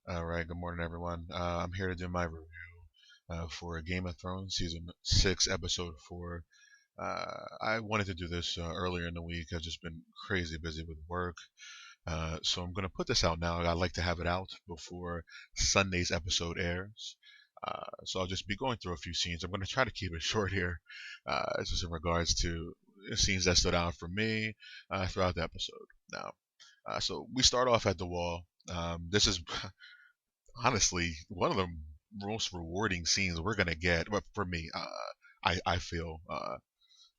All right, good morning, everyone. I'm here to do my review for Game of Thrones season 6, episode 4. I wanted to do this earlier in the week. I've just been crazy busy with work, so I'm going to put this out now. I'd like to have it out before Sunday's episode airs. So I'll just be going through a few scenes. I'm going to try to keep it short here, just in regards to scenes that stood out for me throughout the episode. Now, so we start off at the wall. This is honestly one of the most rewarding scenes we're gonna get. But for me, I feel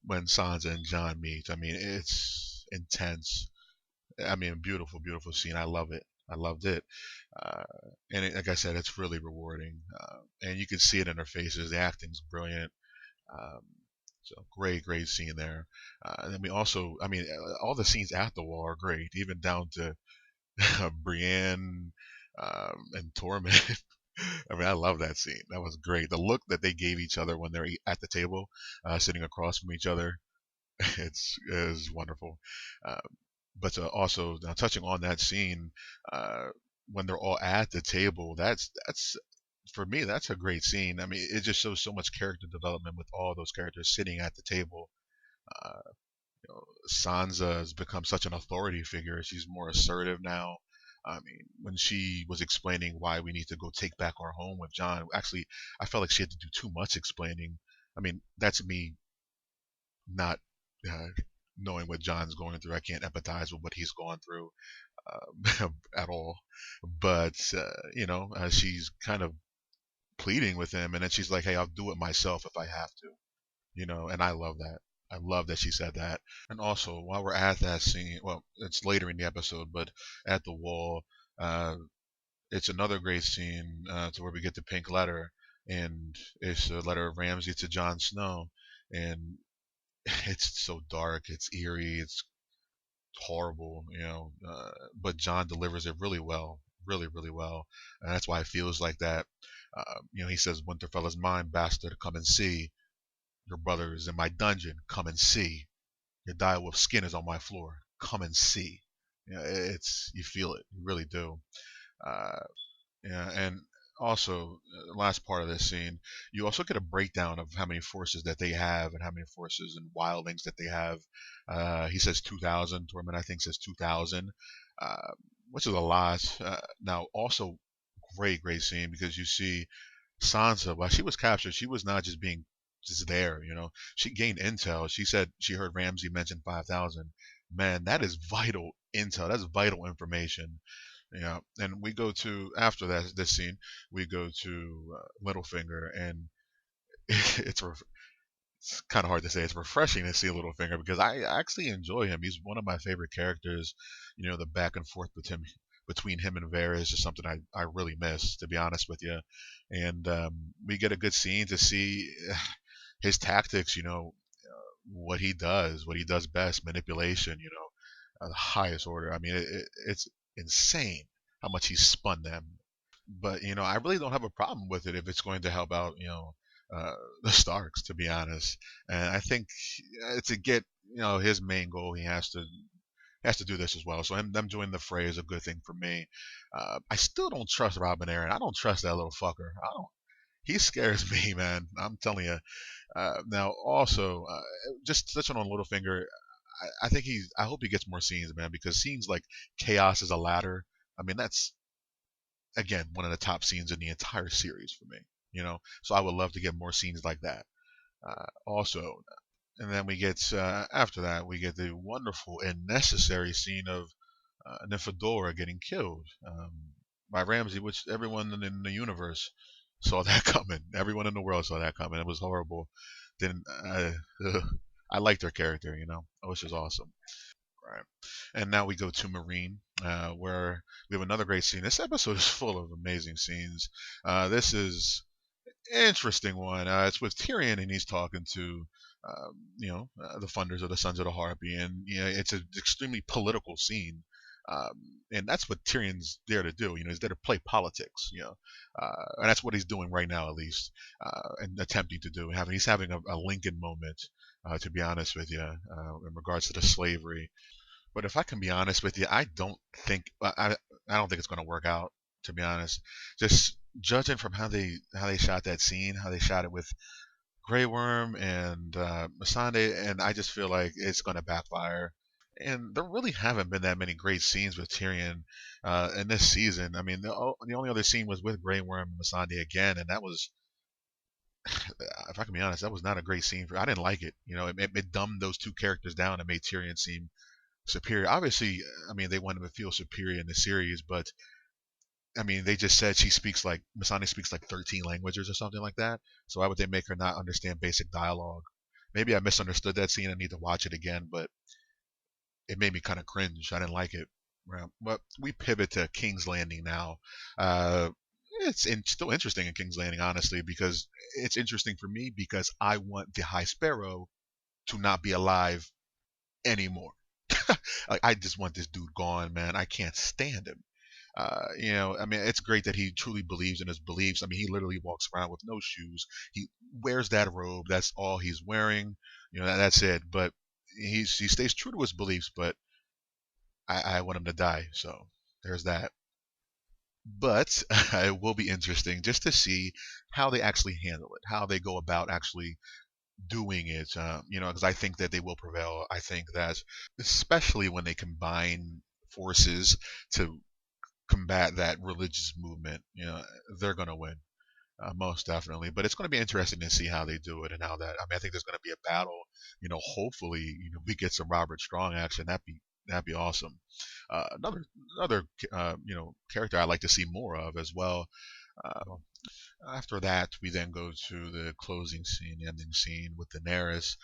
when Sansa and John meet, I mean it's intense. I mean, beautiful, beautiful scene. I love it. I loved it. Uh, like I said, it's really rewarding, and you can see it in their faces. The acting's brilliant. Um, so great, great scene there. And then we also, I mean, all the scenes at the wall are great, even down to Brienne and Tormund. I mean, I love that scene. That was great. The look that they gave each other when they're at the table, sitting across from each other, is wonderful. Uh, but also now touching on that scene, uh, when they're all at the table, that's for me that's a great scene. I mean, it just shows so much character development with all those characters sitting at the table. Uh, Sansa has become such an authority figure. She's more assertive now. I mean, when she was explaining why we need to go take back our home with John, actually, I felt like she had to do too much explaining. I mean, that's me not uh, knowing what John's going through. I can't empathize with what he's gone through at all. But, she's kind of pleading with him, and then she's like, hey, I'll do it myself if I have to. And I love that. I love that she said that. And also, while we're at that scene, well, it's later in the episode, but at the wall, uh, it's another great scene to where we get the pink letter, and it's a letter of Ramsay to Jon Snow, and it's so dark, it's eerie, it's horrible, but John delivers it really well, really, really well, and that's why it feels like that. He says, Winterfell is mine, bastard, come and see. Your brother is in my dungeon. Come and see. Your direwolf skin is on my floor. Come and see. It's you feel it. You really do. Uh, yeah, and also the last part of this scene, you also get a breakdown of how many forces that they have and how many forces and wildlings that they have. He says 2,000. Tormund I think says 2,000, uh, which is a lot. Now also great, great scene because you see Sansa, while she was captured, she was not just being just there, She gained intel. She said she heard Ramsay mention 5,000. Man, that is vital intel. That's vital information. And we go to after that this scene, we go to Littlefinger, and it's it's kind of hard to say. It's refreshing to see Littlefinger because I actually enjoy him. He's one of my favorite characters. The back and forth between him and Varys is something I really miss, to be honest with you. And we get a good scene to see his tactics. What he does best, manipulation. The highest order. I mean, it's insane how much he spun them. But I really don't have a problem with it if it's going to help out the Starks, to be honest. And I think to get his main goal, he has to do this as well. So them joining the fray is a good thing for me. I still don't trust Robin Aaron. I don't trust that little fucker. I don't. He scares me, man. I'm telling you. Now, also, just touching on Littlefinger, I think I hope he gets more scenes, man, because scenes like Chaos is a Ladder. I mean, that's again one of the top scenes in the entire series for me. So I would love to get more scenes like that. Also, and then we get after that we get the wonderful and necessary scene of Nymphadora getting killed by Ramsay, which everyone in the universe saw that coming. Everyone in the world saw that coming. It was horrible. Then I liked her character, which is awesome. Right. And now we go to Marine, where we have another great scene. This episode is full of amazing scenes. This is an interesting one. It's with Tyrion, and he's talking to, the funders of the Sons of the Harpy, and it's an extremely political scene. And that's what Tyrion's there to do. He's there to play politics. And that's what he's doing right now, at least, and attempting to do. He's having a Lincoln moment, to be honest with you, in regards to the slavery. But if I can be honest with you, I don't think it's going to work out. to be honest. Just judging from how they shot that scene, how they shot it with Grey Worm and Missandei, and I just feel like it's going to backfire. And there really haven't been that many great scenes with Tyrion in this season. I mean, the only other scene was with Grey Worm and Missandei again, and that was, if I can be honest, that was not a great scene. I didn't like it. It dumbed those two characters down and made Tyrion seem superior. Obviously, I mean, they want him to feel superior in the series, but I mean, they just said she speaks like Missandei speaks like 13 languages or something like that. So why would they make her not understand basic dialogue? Maybe I misunderstood that scene. I need to watch it again, but it made me kind of cringe. I didn't like it. But we pivot to King's Landing now. Uh, still interesting in King's Landing, honestly, because it's interesting for me because I want the High Sparrow to not be alive anymore. Like I just want this dude gone, man. I can't stand him. I mean, it's great that he truly believes in his beliefs. I mean, he literally walks around with no shoes. He wears that robe. That's all he's wearing. That's it. But he stays true to his beliefs. But I want him to die. So there's that. But it will be interesting just to see how they actually handle it, how they go about actually doing it. Because I think that they will prevail. I think that, especially when they combine forces to combat that religious movement, they're going to win. Most definitely, but it's going to be interesting to see how they do it and how that. I mean, I think there's going to be a battle. Hopefully, we get some Robert Strong action. That'd be awesome. Another character I'd like to see more of as well. Uh, After that, we then go to the closing scene, the ending scene with Daenerys.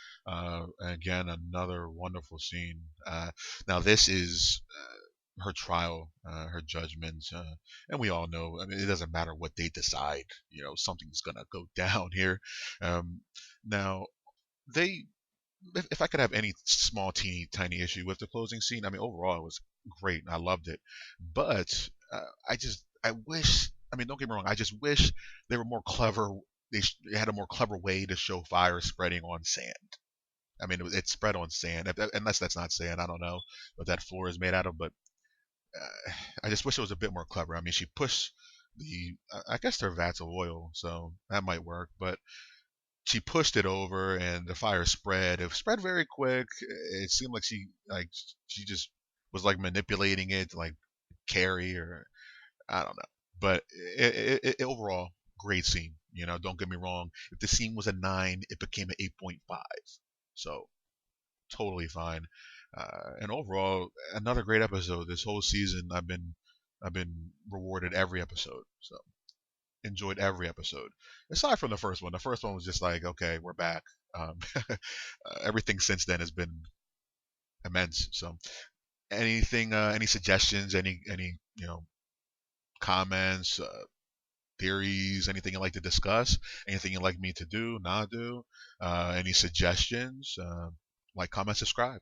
Again, another wonderful scene. Now, this is her trial, her judgment, and we all know. I mean, it doesn't matter what they decide. Something's gonna go down here. Um, Now, they if I could have any small, teeny, tiny issue with the closing scene, I mean, overall it was great. I loved it, but I wish. I mean, don't get me wrong. I just wish they were more clever. They had a more clever way to show fire spreading on sand. I mean, it spread on sand, unless that's not sand. I don't know what that floor is made out of, but I just wish it was a bit more clever. I mean, she pushed I guess they're vats of oil, so that might work, but she pushed it over and the fire spread. It spread very quick. It seemed like she just was like manipulating it, like Carrie or I don't know. But overall, great scene. Don't get me wrong. If the scene was a 9, it became an 8.5. So totally fine. And overall, another great episode. This whole season, I've been rewarded every episode. So enjoyed every episode, aside from the first one. The first one was just like, okay, we're back. Everything since then has been immense. So, any suggestions, any comments, theories, anything you'd like to discuss, anything you'd like me to do, not do, any suggestions, like, comment, subscribe.